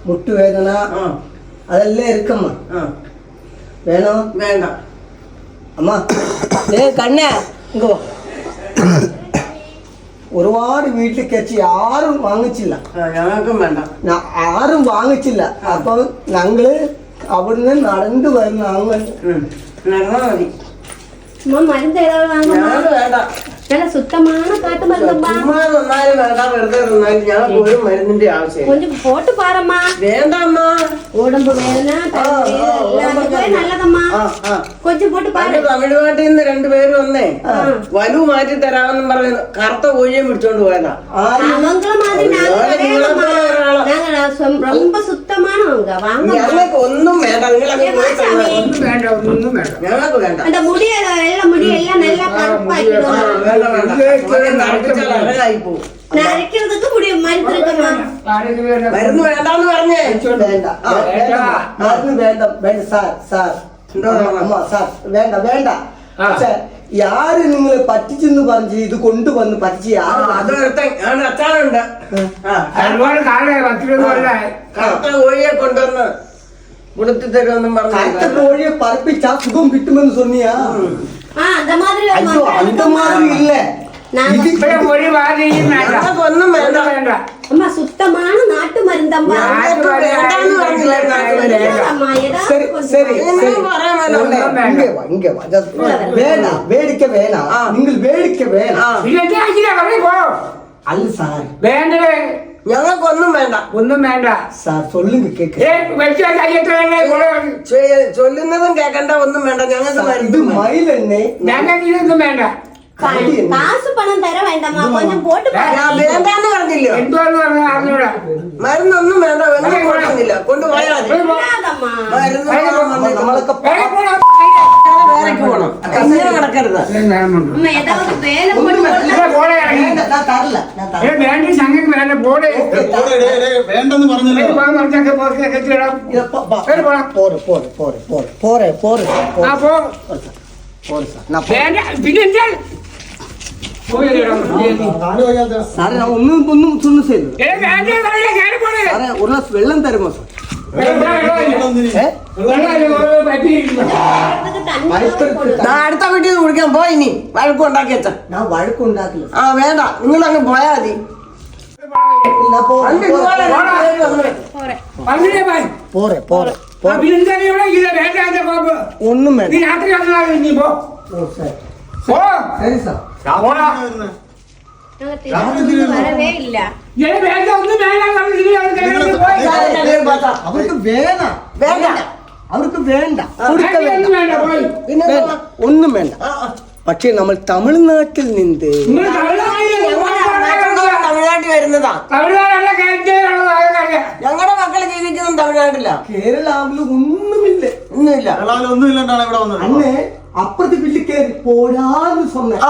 മുട്ടുവേദന അതെല്ലാം ഇരിക്കമ്മ. വേണോ? വേണ്ട. അമ്മ കണ്ണേ ഇങ്ങോ. ഒരുപാട് വീട്ടിൽ കയറ്റി ആരും വാങ്ങിച്ചില്ല. ഞങ്ങൾക്കും വേണ്ട. ആരും വാങ്ങിച്ചില്ല. അപ്പൊ ഞങ്ങള് അവിടുന്ന് നടന്നു വരുന്ന നടന്നാ മതി. மருந்து ஏதாவது வேண்டாம். நல்ல சுத்தமான காட்டு மருந்துமா. சும்மா வந்தாலும் வேண்டாம், வெறுതെ இருந்தாலும் ഞങ്ങൾക്ക് ഒരു മരുന്നിന്റെ ആവശ്യം. கொஞ்சம் போட்டு பாரும்மா. வேண்டாம்மா. உடம்பு வேதனை எல்லாத்துக்கும் நல்லதம்மா. கொஞ்சம் போட்டு பாரு. തമിഴ്നാട്ടിൽ നിന്ന് രണ്ടുപേരും വന്നേ വലു മാറ്റി തരാമെന്നും പറഞ്ഞു കറുത്ത കോഴിയെ പിടിച്ചോണ്ട് പോയതാ. அவங்கள மாதிரி நாங்க ரொம்ப சுத்தமானவங்க. வாங்க. ഞങ്ങൾക്ക് ഒന്നും വേണ്ട. നിങ്ങളൊക്കെ പോയി വേണ്ട, ഒന്നും വേണ്ട. ഞങ്ങൾക്ക് വേണ്ട. அந்த முடிய வெள்ள முடி எல்லாம் நல்லா கருப்பாக்கிடுவாங்க. നരയ്ക്കുന്നതൊക്കെ മുടി മരുന്ന് എടുക്കമ്മ. മരുന്ന് വേണ്ടെന്ന് പറഞ്ഞേ. വേണ്ട മരുന്ന് വേണ്ട. വേണ്ട സാർ സാർ അമ്മ സാർ വേണ്ട വേണ്ട. പക്ഷെ യാര് നിങ്ങളെ പറ്റിച്ചെന്ന് പറഞ്ഞ് ഇത് കൊണ്ടുവന്ന് പറ്റിച്ച് അച്ഛനുണ്ട് കറുത്ത കോഴിയെ കൊണ്ടുവന്ന് കൊടുത്തു തരുമെന്നും പറഞ്ഞു. കറുത്ത കോഴിയെ പറപ്പിച്ചാ സുഖം കിട്ടുമെന്ന് சொன்னியா? அந்த மாதிரி அந்த மாதிரி இல்ல. ഒന്നും വേണ്ട. அம்மா சுத்தமான நாட்டு மருந்தம்மா. சரி சரி இங்க வா. வேணாம் வேடிக்கை வேணாம். നിങ്ങൾ വേടിക്ക വേണം. അല്ല സാർ വേണ്ട. ഞങ്ങൾക്കൊന്നും വേണ്ട. ഒന്നും വേണ്ട സാർ சொல்லுங்க കേക്ക്. ചൊല്ലുന്നതും കേക്കണ്ട. ഒന്നും വേണ്ട. ഞങ്ങൾക്ക് ഇത് മയിലെണ്ണെ. ഞങ്ങൾക്ക് ഇതൊന്നും വേണ്ട. കാശ് പണം തരാൻ വേണ്ടമ്മ. കൊഞ്ചം പോട്ട് വേണ്ടെന്ന് പറഞ്ഞില്ലോ. മരുന്നൊന്നും വേണ്ട. കൊണ്ടുവന്നില്ല. കൊണ്ടുപോയാൽ നമ്മളൊക്കെ വേലക്ക് പോണം. ഇങ്ങനെ കിടക്കരുത്. ഏതാவது വേല വേണ്ടെന്ന് പറഞ്ഞല്ലോ. സാറേ ഒന്നും ഒന്നും ചെയ്തു. സാറേ ഒരു ഗ്ലാസ് വെള്ളം തരുമോ സാർ? അടുത്ത വീട്ടിൽ നിന്ന് കുടിക്കാൻ പോയി. ഇനി വഴക്കുണ്ടാക്കി വെച്ച ഞാൻ വഴക്കുണ്ടാക്കില്ല. വേണ്ട. നിങ്ങൾ അങ്ങ് പോയാ മതി. പോരെ പോരെ ഒന്നും വേണ്ട. ശരി സാർ. വരവേ ഇല്ല. അവർക്ക് വേണ്ട. അവർക്ക് വേണ്ട. ഒന്നും വേണ്ട. പക്ഷേ നമ്മൾ തമിഴ്നാട്ടിൽ നിന്ന് തമിഴ്നാട്ടിൽ വരുന്നതാ. ഞങ്ങളുടെ മക്കളെ ജീവിക്കുന്നത് തമിഴ്നാട്ടില്ല. കേരളാവില് ഒന്നുമില്ല. ഒന്നുമില്ല. ഒന്നുമില്ലാണ്ടാണ് ഇവിടെ വന്നത്. അന്നേ അപ്പുറത്തെ വീട്ടിൽ കയറി പോടാന്ന് സ്വന്തം.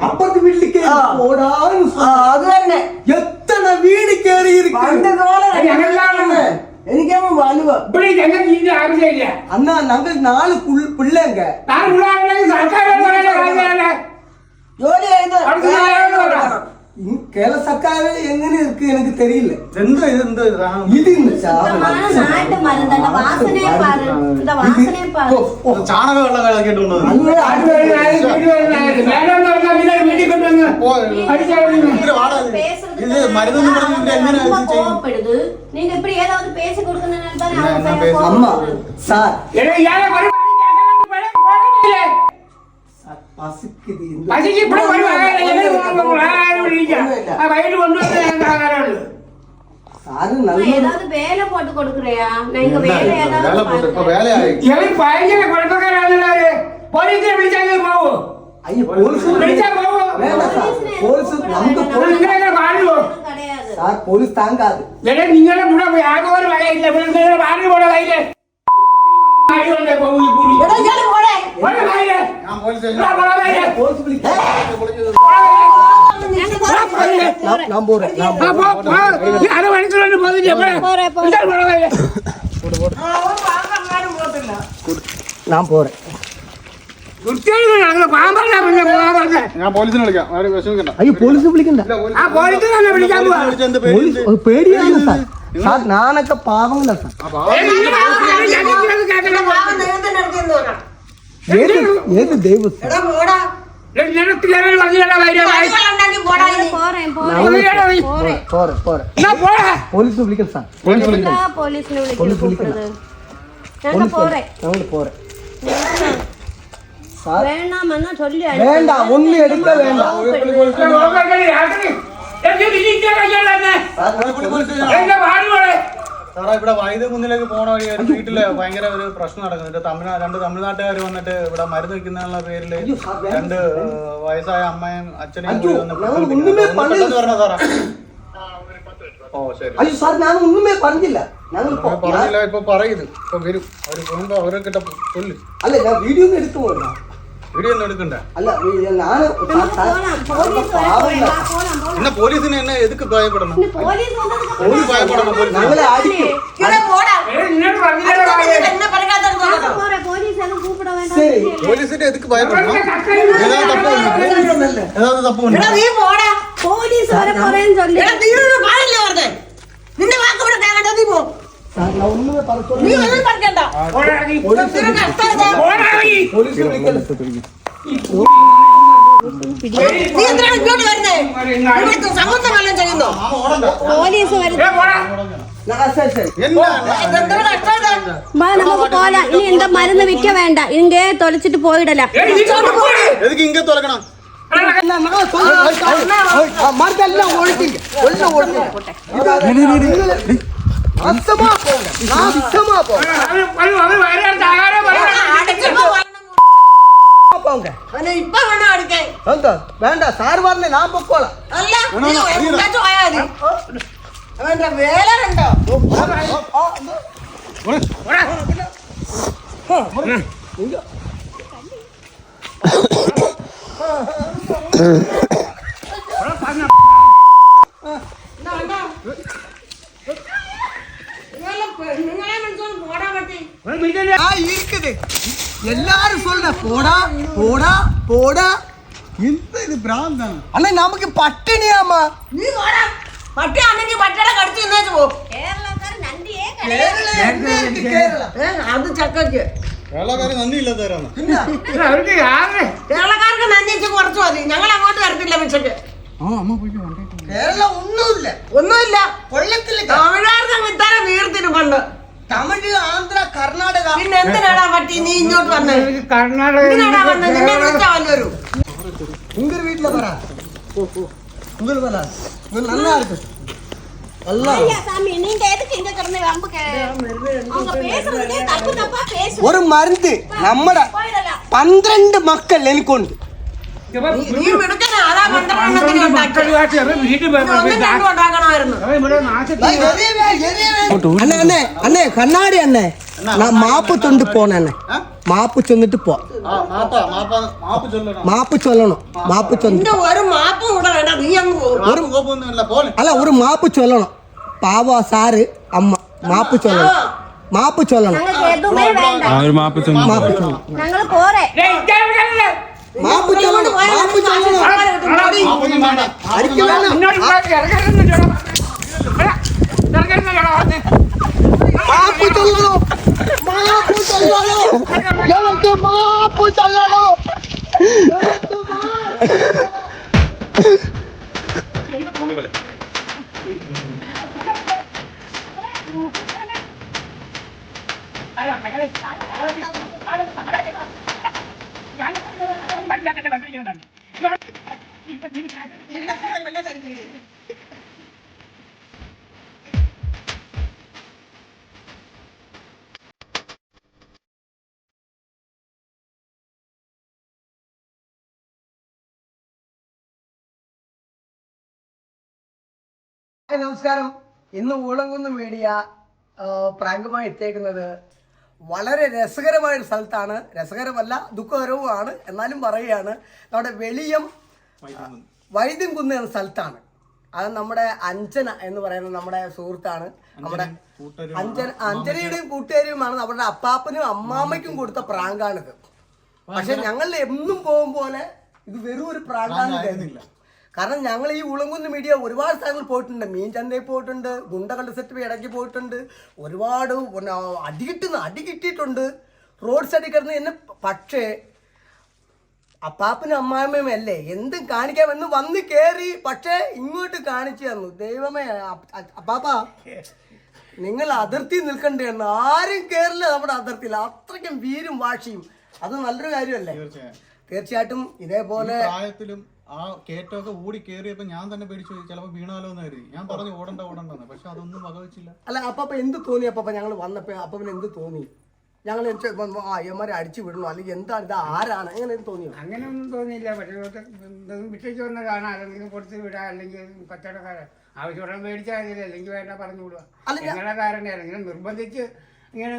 അപ്പുറത്തെ വീട്ടിൽ കയറി പോടാന്ന് സ്വന്തം. അത് തന്നെ. എത്ര വീട് കയറി എനിക്കമ്മ വലുവ അന്നാ ഞങ്ങൾ 4 പിള്ളേങ്ക ജോലി ചെയ്ത് കേരള സർക്കാർ എങ്ങനെ ഇருக்கு എനിക്ക് തെരിയില്ല. എന്ത് ഇത് നാട്ട് മരുന്നല്ല. വാസനയെ പാரு. இந்த വാസനയെ പാரு. ചാണക വെള്ളം കേട്ടുണ്ടോ? ഇത് മരുന്നൊന്നും പറഞ്ഞിട്ട് എങ്ങനെ കോപപ്പെടുത്. நீங்க இப்படி ஏதாவது பேசி கொடுக்கறனால தான അമ്മ സാർ ஏதாவது வேலை போட்டு கொடுக்குறியா? நீங்க வேலை ஏதாவது വേലയായി. പോലീസ് താങ്കാത്. നിങ്ങളെ യാതൊരു വകയില്ല. വാങ്ങി പോണ കയ്യില് ഞാൻ പോരെ. ഞാൻ പോലീസിനെ വിളിക്കാം. വിഷമിക്കണ്ട. അയ്യോ പോലീസ് വിളിക്കണ്ട. പേടിയാണ് സാർ. സാർ ഞാനൊക്കെ പാവങ്ങളാ സാർ. ഏത് ദൈവം പോലീസ് വിളിക്കാം സാർ. പോലീസിനെ വിളിക്കുന്നത് ഞങ്ങൾ പോറേ ഞങ്ങൾ പോരെ. വേണമെന്നാ ചൊല്ലി വേണ്ട, ഒന്നും എടുക്ക വേണ്ട. സാറേ ഇവിടെ വൈദ്യകുന്നിലേക്ക് പോണ വഴി ഒരു വീട്ടില് ഭയങ്കര ഒരു പ്രശ്നം നടക്കുന്നുണ്ട്. രണ്ട് തമിഴ്നാട്ടുകാർ വന്നിട്ട് ഇവിടെ മരുന്ന് വെക്കുന്ന പേരില് 2 വയസ്സായ അമ്മയും അച്ഛനെയും കൂടി വന്ന് പറഞ്ഞ സാറാ. ഓ ശരി. അയ്യോ സാർ, ഞാൻ ഒന്നുമേ പറഞ്ഞില്ല. ഞങ്ങൾ പറഞ്ഞില്ല, ഇപ്പൊ പറയുന്നു. ഇപ്പൊ വരും അവര് പോകുമ്പോ അവരെ കിട്ട ചൊല്ലു. അല്ല, ഞാൻ വീഡിയോ ഒന്നും എടുത്തു പോകണ്ട. വീഡിയോ ഒന്നും എടുക്കണ്ടേ? അല്ല, ഞാൻ എന്നാ പോലീസിനെ എന്നെ എതുക്ക് ഭയപ്പെടണം? പോലീസ് ഭയപ്പെടണം. ഞങ്ങളെ അടിക്കും. ശരി, പോലീസിന്റെ എതുക്ക് ഭയപ്പെടണം? ഏതാ തപ്പ്? പോലീസ് വരെ പറയാൻ ചൊല്ലി നിന്റെ വാക്ക് ഇവിടെ കേൾക്കണ്ട. നീ പോ. സാർ, ഞാൻ ഒന്നുമേ പറഞ്ഞോളൂ. നീ ഒന്നും പറഞ്ഞണ്ട. പോലീസ് വിളിക്കല്ലേ? നീ എന്തിനാണ് ഇങ്ങോട്ട് വരുന്നേ? ഇവിടുത്തെ സമൂഹം വല്ലതും ചെയ്യുന്നോ? പോലീസ് വരുന്നത് ശരി ശരി. ഇതെന്തൊരു കഷ്ടമാണ്. നമുക്ക് പോലാം. ഇനി എന്താ മരുന്ന് വിൽക്ക വേണ്ട, ഇங்கே തൊലച്ചിട്ട് പോയിടല. എതുക്ക് ഇങ്ങനെ തുറക്കണം? മരുന്നെല്ലാം ഒഴിക്കില്ല. ഇപ്പൊ വേണം അടിക്കാൻ. എന്താ വേണ്ട, സാറ് പറഞ്ഞേ, ഞാൻ പൊക്കോളാം. അല്ല, നീ ഉണ്ടാക്കി പോയാ മതി. അവന്റെ വേല കണ്ടോ? നിങ്ങളെ മനസ്സിൽ പോടാ പറ്റി. எல்லாரும் சொல்ற போடா போடா போடா. ഇത് ഭ്രാന്താണ്. അണ്ണ നമുക്ക് പട്ടിണിയാമാ. നീ പോടാ. പട്ടിയാണെങ്കിൽ പട്ടിയുടെ കടിച്ചു തിന്നേച്ച് പോ. അത് ചക്കയ്ക്ക് കേരളക്കാര് നന്ദിയില്ലാത്തവരാണ്. കേരളക്കാർക്ക് നന്ദിച്ച് കുറച്ച് മതി. ഞങ്ങൾ അങ്ങോട്ട് വരത്തില്ല മിച്ചക്ക്. കേരളം ഒന്നുമില്ല, ഒന്നുമില്ല. കൊള്ളത്തില്ല. തമിഴ്നാട് വിത്താന വീർത്തിനും പണ്ട്. തമിഴ്, ആന്ധ്ര, കർണാടക. പിന്നെ എന്തിനാടാ പട്ടി നീ ഇങ്ങോട്ട് വന്നേ? എന്തിനാടാ വന്നത്? നിന്നെ വിളിച്ചാ വല്ലവരും. உங்க வீட்டுல வரா உங்களுக்கு வரா நல்லா இருக்கு நல்லா. சாமி, நீங்க எதுக்கு இங்க கிடந்து வம்பு அவங்க பேசுறதே தப்பு தப்பா பேசு. ஒரு மருந்து നമ്മുടെ 12 മക്കൾ എനിക്കുണ്ട്. നീ എടുക്കണ അതാ 12 ഉണ്ടാക്കണമായിരുന്നു. அண்ணே அண்ணே அண்ணே கண்ணாடி அண்ணே, நான் மாப்பு தொண்டு போனேன். മാപ്പ് ചെന്നിട്ട് പോ. മാപ്പ് ചൊല്ലണം. മാപ്പ് നിന്റെ ഒരു മാപ്പ് കൂടെ വേണ്ട. നീ അങ്ങ് പോകും. അല്ല, ഒരു മാപ്പ് ചൊല്ലണം. പാവ സാറ് അമ്മ മാപ്പ് ചൊല്ലണം. മാപ്പ് ചൊല്ലണം. മാപ്പ് ചൊല്ലണം. ഞങ്ങൾ പോരെ. മാപ്പ് ചൊല്ലണം. മാപ്പ് ചൊല്ലണം. മാപ്പ് ചൊല്ലണം. മാപ്പ് ചൊല്ലണം. എനിക്ക് മാപ്പ് ചൊല്ലണം. നമസ്കാരം. ഇന്ന് ഊളംകുന്ന് മീഡിയ പ്രാങ്കുമായി എത്തിയേക്കുന്നത് വളരെ രസകരമായ ഒരു സ്ഥലത്താണ്. രസകരമല്ല, ദുഃഖകരവുമാണ്. എന്നാലും പറയുകയാണ്, നമ്മുടെ വെളിയം വൈദ്യംകുന്ന് എന്ന സ്ഥലത്താണ്. അത് നമ്മുടെ അഞ്ജന എന്ന് പറയുന്ന നമ്മുടെ സുഹൃത്താണ്. നമ്മുടെ അഞ്ജനയുടെയും കൂട്ടുകാരിയുമാണ്. നമ്മുടെ അപ്പാപ്പനും അമ്മാമ്മയ്ക്കും കൊടുത്ത പ്രാങ്കാണിത്. പക്ഷെ ഞങ്ങൾ എന്നും പോകും പോലെ ഇത് വെറും ഒരു പ്രാങ്കാണ്. കാരണം ഞങ്ങൾ ഈ ഉളങ്കുന്ന് മീഡിയ ഒരുപാട് സ്ഥലങ്ങളിൽ പോയിട്ടുണ്ട്. മീൻ ചന്തയിൽ പോയിട്ടുണ്ട്, ഗുണ്ടകളുടെ സെറ്റ് ഇടയ്ക്ക് പോയിട്ടുണ്ട്, ഒരുപാട് അടി കിട്ടിയിട്ടുണ്ട്, റോഡ് സൈഡിൽ കിടന്ന് എന്നെ. പക്ഷേ അപ്പാപ്പനും അമ്മാമ്മയും അല്ലേ എന്തും കാണിക്കാമെന്ന് വന്ന് കയറി, പക്ഷേ ഇങ്ങോട്ട് കാണിച്ചു തന്നു. ദൈവമേ അപ്പാപ്പ, നിങ്ങൾ അതിർത്തി നിൽക്കണ്ടേന്ന്. ആരും കയറില്ല നമ്മുടെ അതിർത്തിയിൽ. അത്രയ്ക്കും വീരും വാശിയും. അത് നല്ലൊരു കാര്യമല്ലേ? തീർച്ചയായിട്ടും. ഇതേപോലെ പ്രായത്തിലും ആ കേറ്റമൊക്കെ ഓടി കയറിയപ്പോ ഞാൻ തന്നെ പേടിച്ചു പോയി, ചിലപ്പോ വീണാലോ എന്ന് കരുതി. ഞാൻ പറഞ്ഞു ഓടണ്ടെന്ന്, പക്ഷെ അതൊന്നും വകവെച്ചില്ല. അല്ല അപ്പാപ്പ എന്ത് തോന്നി? അപ്പാപ്പ ഞങ്ങൾ വന്നപ്പോ അപ്പന് എന്ത് തോന്നി? ഞങ്ങൾ അയ്യന്മാരെ അടിച്ചു വിടണോ അല്ലെങ്കിൽ എന്താണ് ഇത്, ആരാണ്, അങ്ങനെ തോന്നിയോ? അങ്ങനെയൊന്നും തോന്നിയില്ല. പക്ഷേ വിട്ടേക്ക് വന്നതാണ്, അല്ലെങ്കിൽ കൊടുത്ത് വിടാം, അല്ലെങ്കിൽ കച്ചവടക്കാരൻ ആവശ്യമുള്ള മേടിച്ചാൽ മതിയില്ല, അല്ലെങ്കിൽ വേണ്ട പറഞ്ഞു വിടുക. നിങ്ങളുടെ കാരണമാണ് ഇങ്ങനെ നിർബന്ധിച്ച് ഇങ്ങനെ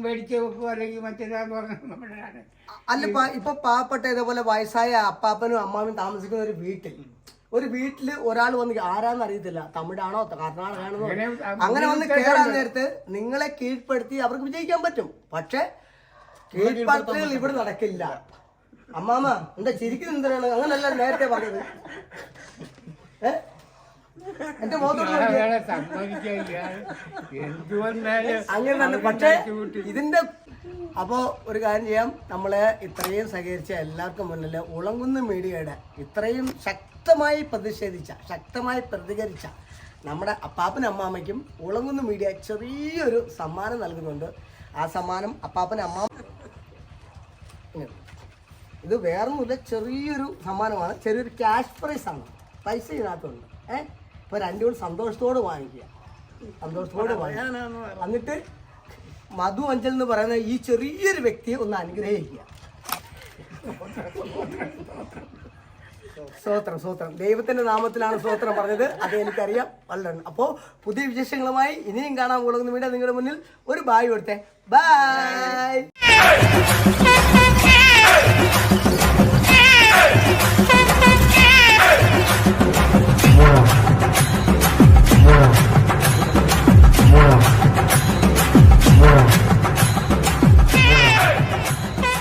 മേടിച്ച് വെക്കുക, അല്ലെങ്കിൽ മറ്റേതാന്ന് പറഞ്ഞു നമ്മുടെയാണ്. അല്ല ഇപ്പൊ പാവപ്പെട്ട ഇതേപോലെ വയസ്സായ അപ്പാപ്പനും അമ്മാവും താമസിക്കുന്ന ഒരു വീട്ടില് ഒരാൾ വന്ന് ആരാന്ന് അറിയത്തില്ല, തമിഴാണോ കർണാടകയാണോ, അങ്ങനെ വന്ന് കയറാൻ നേരത്ത് നിങ്ങളെ കീഴ്പ്പെടുത്തി അവർക്ക് വിജയിക്കാൻ പറ്റും. പക്ഷെ കീഴ്പ്പെടുത്തലുകൾ ഇവിടെ നടക്കില്ല. അമ്മാമ എന്താ ചിരിക്കുന്ന എന്തിനാണ്? അങ്ങനല്ല നേരത്തെ പറഞ്ഞത്. എന്റെ അങ്ങനെ തന്നെ. പക്ഷെ ഇതിന്റെ അപ്പോൾ ഒരു കാര്യം ചെയ്യാം, നമ്മളെ ഇത്രയും സഹകരിച്ച എല്ലാവർക്കും മുന്നിൽ ഉളങ്കുന്ന് മീഡിയയുടെ ഇത്രയും ശക്തമായി പ്രതികരിച്ച നമ്മുടെ അപ്പാപ്പനും അമ്മാമ്മയ്ക്കും ഉളങ്കുന്ന് മീഡിയ ചെറിയൊരു സമ്മാനം നൽകുന്നുണ്ട്. ആ സമ്മാനം അപ്പാപ്പനും അമ്മാമ്മ, ഇത് വേറൊന്നുമില്ല, ചെറിയൊരു സമ്മാനമാണ്, ചെറിയൊരു ക്യാഷ് പ്രൈസാണ്. പൈസ ഇതിനകത്തുണ്ട്. ഇപ്പോൾ രണ്ടും സന്തോഷത്തോട് വാങ്ങിക്കുക, എന്നിട്ട് മധു അഞ്ചൽ എന്ന് പറയുന്ന ഈ ചെറിയൊരു വ്യക്തിയെ ഒന്ന് അനുഗ്രഹിക്കുക. സ്തോത്രം. ദൈവത്തിന്റെ നാമത്തിലാണ് സ്തോത്രം പറഞ്ഞത്, അത് എനിക്കറിയാം വളരെ. അപ്പോൾ പുതിയ വിശേഷങ്ങളുമായി ഇനിയും കാണാൻ പോകുന്ന വീണ്ടും നിങ്ങളുടെ മുന്നിൽ ഒരു ബായ് കൊടുത്തേ. ബായ്.